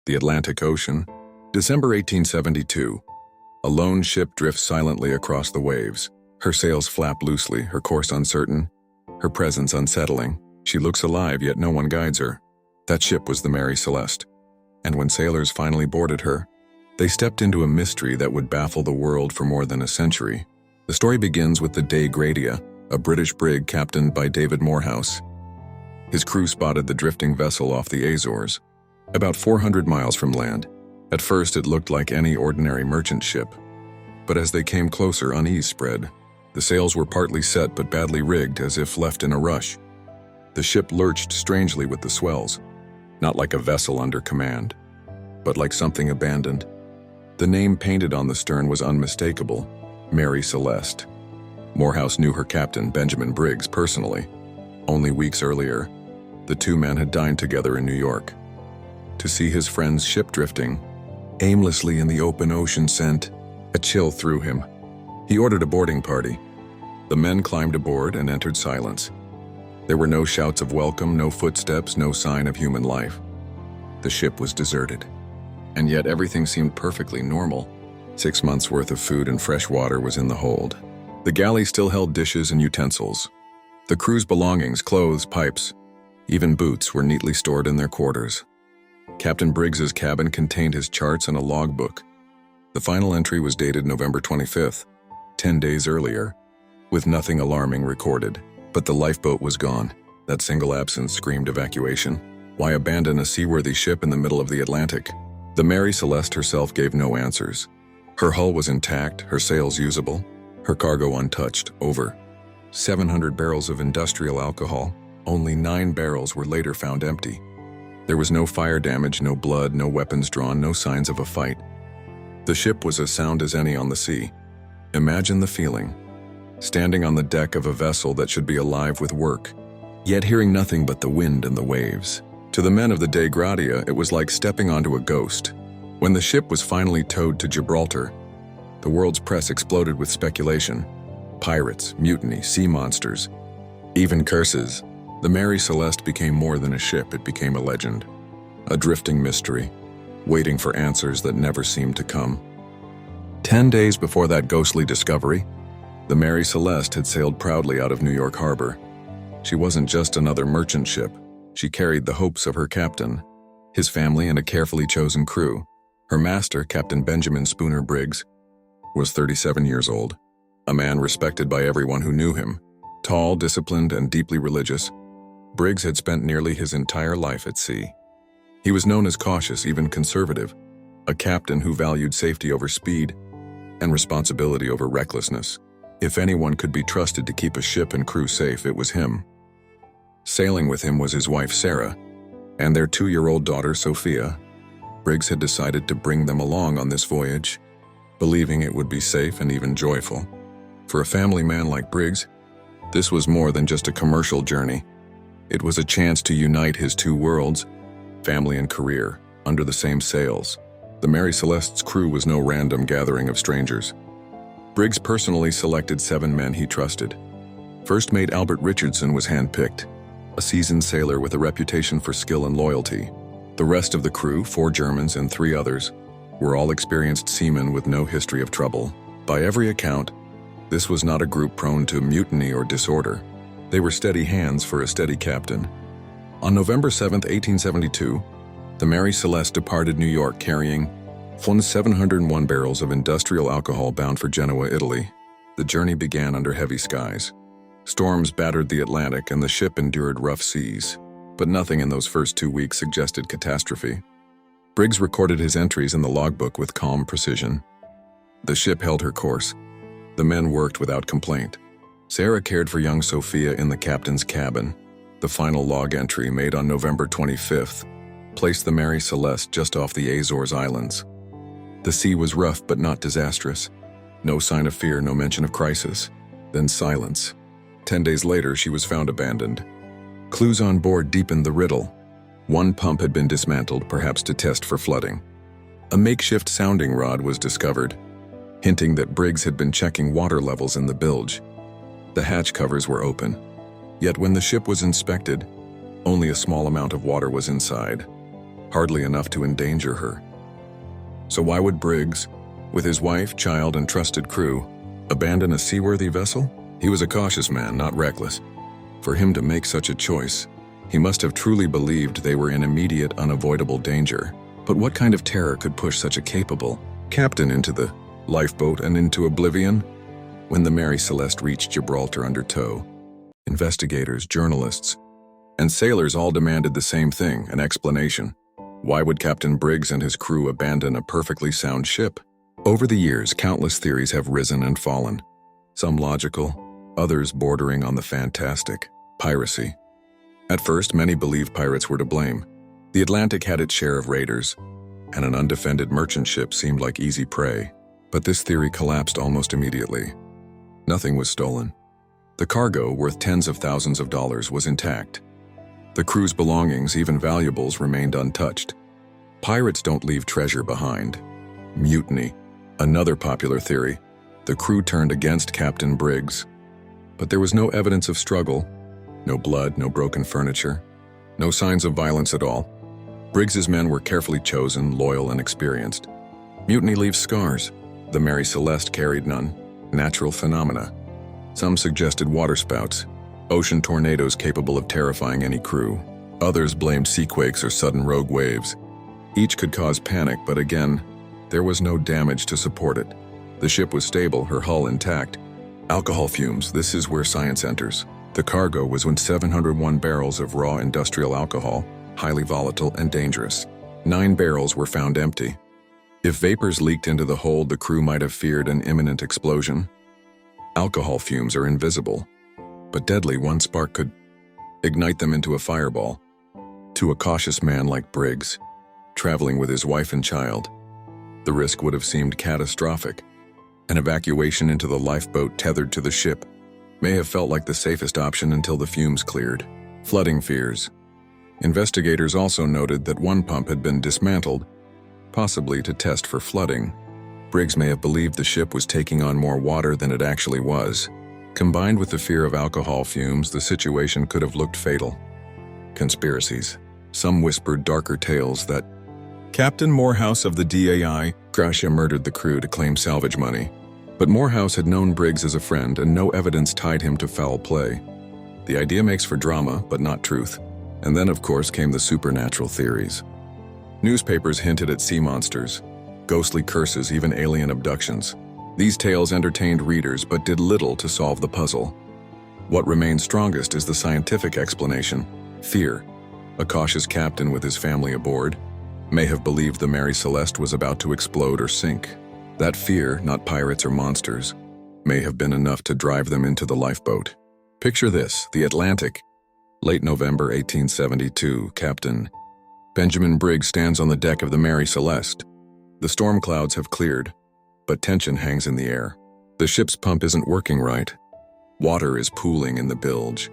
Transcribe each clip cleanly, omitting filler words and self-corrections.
The Atlantic Ocean, December 1872. A lone ship drifts silently across the waves. Her sails flap loosely, her course uncertain, her presence unsettling. She looks alive, yet no one guides her. That ship was the Mary Celeste. And when sailors finally boarded her, they stepped into a mystery that would baffle the world for more than a century. The story begins with the Dei Gratia, a British brig captained by David Morehouse. His crew spotted the drifting vessel off the Azores, about 400 miles from land. At first, it looked like any ordinary merchant ship. But as they came closer, unease spread. The sails were partly set but badly rigged, as if left in a rush. The ship lurched strangely with the swells, not like a vessel under command, but like something abandoned. The name painted on the stern was unmistakable: Mary Celeste. Morehouse knew her captain, Captain Briggs, personally. Only weeks earlier, the two men had dined together in New York. To see his friend's ship drifting aimlessly in the open ocean sent a chill through him. He ordered a boarding party. The men climbed aboard and entered silence. There were no shouts of welcome, no footsteps, no sign of human life. The ship was deserted. And yet everything seemed perfectly normal. 6 months' worth of food and fresh water was in the hold. The galley still held dishes and utensils. The crew's belongings, clothes, pipes, even boots, were neatly stored in their quarters. Captain Briggs's cabin contained his charts and a logbook. The final entry was dated November 25th, 10 days earlier, with nothing alarming recorded. But the lifeboat was gone. That single absence screamed evacuation. Why abandon a seaworthy ship in the middle of the Atlantic? The Mary Celeste herself gave no answers. Her hull was intact, her sails usable, her cargo untouched. Over 700 barrels of industrial alcohol. Only 9 barrels were later found empty. There was no fire damage, no blood, no weapons drawn, no signs of a fight. The ship was as sound as any on the sea. Imagine the feeling, standing on the deck of a vessel that should be alive with work, yet hearing nothing but the wind and the waves. To the men of the Dei Gratia, it was like stepping onto a ghost. When the ship was finally towed to Gibraltar, the world's press exploded with speculation. Pirates, mutiny, sea monsters, even curses. The Mary Celeste became more than a ship, it became a legend. A drifting mystery, waiting for answers that never seemed to come. 10 days before that ghostly discovery, the Mary Celeste had sailed proudly out of New York Harbor. She wasn't just another merchant ship. She carried the hopes of her captain, his family, and a carefully chosen crew. Her master, Captain Benjamin Spooner Briggs, was 37 years old, a man respected by everyone who knew him. Tall, disciplined, and deeply religious, Briggs had spent nearly his entire life at sea. He was known as cautious, even conservative, a captain who valued safety over speed and responsibility over recklessness. If anyone could be trusted to keep a ship and crew safe, it was him. Sailing with him was his wife Sarah and their 2-year-old daughter Sophia. Briggs had decided to bring them along on this voyage, believing it would be safe and even joyful. For a family man like Briggs, this was more than just a commercial journey. It was a chance to unite his two worlds, family and career, under the same sails. The Mary Celeste's crew was no random gathering of strangers. Briggs personally selected 7 men he trusted. First mate Albert Richardson was handpicked, a seasoned sailor with a reputation for skill and loyalty. The rest of the crew, 4 Germans and 3 others, were all experienced seamen with no history of trouble. By every account, this was not a group prone to mutiny or disorder. They were steady hands for a steady captain. On November 7, 1872, the Mary Celeste departed New York carrying 701 barrels of industrial alcohol bound for Genoa, Italy. The journey began under heavy skies. Storms battered the Atlantic and the ship endured rough seas, but nothing in those first 2 weeks suggested catastrophe. Briggs recorded his entries in the logbook with calm precision. The ship held her course. The men worked without complaint. Sarah cared for young Sophia in the captain's cabin. The final log entry, made on November 25th, placed the Mary Celeste just off the Azores Islands. The sea was rough but not disastrous. No sign of fear, no mention of crisis. Then silence. 10 days later, she was found abandoned. Clues on board deepened the riddle. One pump had been dismantled, perhaps to test for flooding. A makeshift sounding rod was discovered, hinting that Briggs had been checking water levels in the bilge. The hatch covers were open. Yet when the ship was inspected, only a small amount of water was inside. hardly enough to endanger her. So why would Briggs, with his wife, child, and trusted crew, abandon a seaworthy vessel? He was a cautious man, not reckless. For him to make such a choice, he must have truly believed they were in immediate, unavoidable danger. But what kind of terror could push such a capable captain into the lifeboat and into oblivion? When the Mary Celeste reached Gibraltar under tow, investigators, journalists, and sailors all demanded the same thing, an explanation. Why would Captain Briggs and his crew abandon a perfectly sound ship? Over the years, countless theories have risen and fallen. Some logical, others bordering on the fantastic. Piracy. At first, many believed pirates were to blame. The Atlantic had its share of raiders, and an undefended merchant ship seemed like easy prey. But this theory collapsed almost immediately. Nothing was stolen. The cargo, worth tens of thousands of dollars, was intact. The crew's belongings, even valuables, remained untouched. Pirates don't leave treasure behind. Mutiny. Another popular theory. The crew turned against Captain Briggs. But there was no evidence of struggle. No blood, no broken furniture. No signs of violence at all. Briggs's men were carefully chosen, loyal, and experienced. Mutiny leaves scars. The Mary Celeste carried none. Natural phenomena. Some suggested waterspouts, ocean tornadoes capable of terrifying any crew. Others blamed seaquakes or sudden rogue waves. Each could cause panic, but again, there was no damage to support it. The ship was stable, her hull intact. Alcohol fumes, this is where science enters. The cargo was 701 barrels of raw industrial alcohol, highly volatile and dangerous. 9 barrels were found empty. If vapors leaked into the hold, the crew might have feared an imminent explosion. Alcohol fumes are invisible, but deadly. One spark could ignite them into a fireball. To a cautious man like Briggs, traveling with his wife and child, the risk would have seemed catastrophic. An evacuation into the lifeboat tethered to the ship may have felt like the safest option until the fumes cleared. Flooding fears. Investigators also noted that one pump had been dismantled, possibly to test for flooding. Briggs may have believed the ship was taking on more water than it actually was. Combined with the fear of alcohol fumes, the situation could have looked fatal. Conspiracies. Some whispered darker tales that Captain Morehouse of the DAI, Gracia, murdered the crew to claim salvage money. But Morehouse had known Briggs as a friend, and no evidence tied him to foul play. The idea makes for drama, but not truth. And then, of course, came the supernatural theories. Newspapers hinted at sea monsters, ghostly curses, even alien abductions. These tales entertained readers but did little to solve the puzzle. What remains strongest is the scientific explanation: fear. A cautious captain with his family aboard may have believed the Mary Celeste was about to explode or sink. That fear, not pirates or monsters, may have been enough to drive them into the lifeboat. Picture this: the Atlantic. Late November 1872, Captain Benjamin Briggs stands on the deck of the Mary Celeste. The storm clouds have cleared, but tension hangs in the air. The ship's pump isn't working right. Water is pooling in the bilge,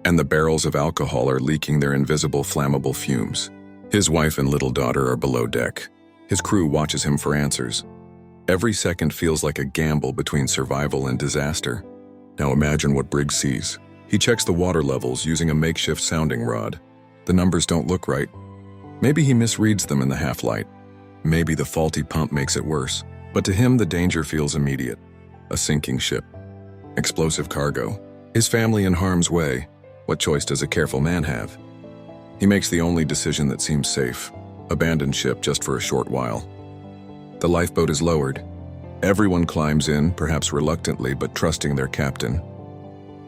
and the barrels of alcohol are leaking their invisible flammable fumes. His wife and little daughter are below deck. His crew watches him for answers. Every second feels like a gamble between survival and disaster. Now imagine what Briggs sees. He checks the water levels using a makeshift sounding rod. The numbers don't look right. Maybe he misreads them in the half-light. Maybe the faulty pump makes it worse. But to him, the danger feels immediate. A sinking ship. Explosive cargo. His family in harm's way. What choice does a careful man have? He makes the only decision that seems safe. Abandon ship just for a short while. The lifeboat is lowered. Everyone climbs in, perhaps reluctantly, but trusting their captain.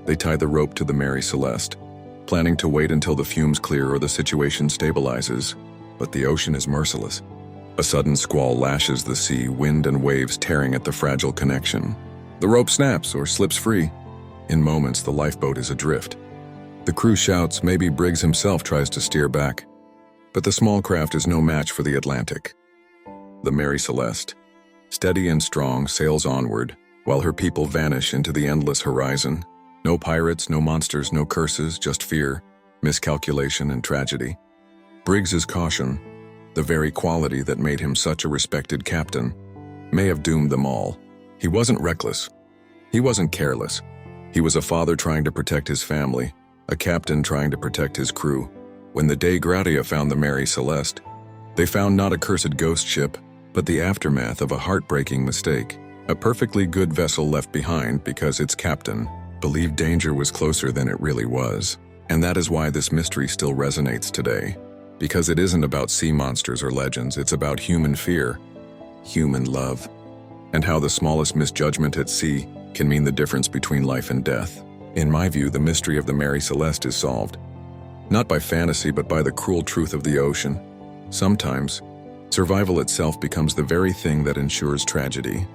They tie the rope to the Mary Celeste, planning to wait until the fumes clear or the situation stabilizes. But the ocean is merciless. A sudden squall lashes the sea, wind and waves tearing at the fragile connection. The rope snaps or slips free. In moments, the lifeboat is adrift. The crew shouts, maybe Briggs himself tries to steer back. But the small craft is no match for the Atlantic. The Mary Celeste, steady and strong, sails onward, while her people vanish into the endless horizon. No pirates, no monsters, no curses, just fear, miscalculation, and tragedy. Briggs's caution, the very quality that made him such a respected captain, may have doomed them all. He wasn't reckless. He wasn't careless. He was a father trying to protect his family, a captain trying to protect his crew. When the Dei Gratia found the Mary Celeste, They found not a cursed ghost ship, but the aftermath of a heartbreaking mistake. A perfectly good vessel left behind because its captain believed danger was closer than it really was. And that is why this mystery still resonates today. Because it isn't about sea monsters or legends, it's about human fear, human love, and how the smallest misjudgment at sea can mean the difference between life and death. In my view, the mystery of the Mary Celeste is solved, not by fantasy but by the cruel truth of the ocean. Sometimes, survival itself becomes the very thing that ensures tragedy.